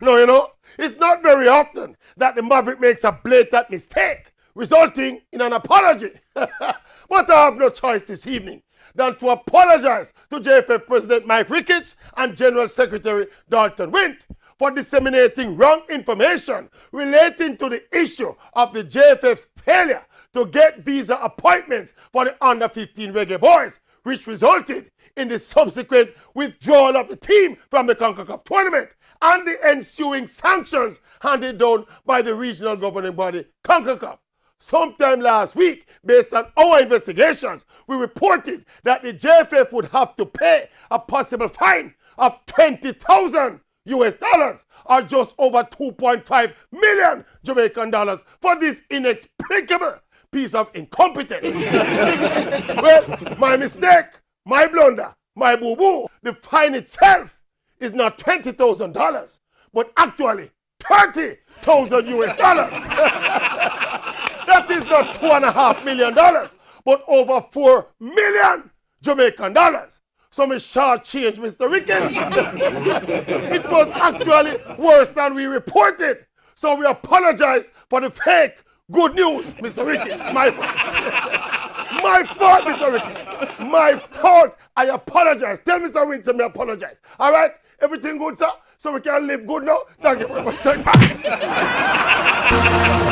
No, it's not very often that the Maverick makes a blatant mistake, resulting in an apology. But I have no choice this evening than to apologize to JFF President Mike Ricketts and General Secretary Dalton Wint for disseminating wrong information relating to the issue of the JFF's failure to get visa appointments for the under-15 reggae boys, which resulted in the subsequent withdrawal of the team from the CONCACAF tournament and the ensuing sanctions handed down by the regional governing body, CONCACAF. Sometime last week, based on our investigations, we reported that the JFF would have to pay a possible fine of $20,000 or just over 2.5 million Jamaican dollars for this inexplicable piece of incompetence. Well, my mistake, my blunder, my boo-boo, the fine itself is not $20,000, but actually $30,000. That is not $2.5 million, but over 4 million Jamaican dollars. So me short-change Mr. Ricketts. It was actually worse than we reported. So we apologize for the fake good news, Mr. Ricketts. My fault. My fault, Mr. Ricketts. My fault. I apologize. Tell Mr. Winston I apologize. All right? Everything good, sir? So we can live good now? Thank you very much. Thank you.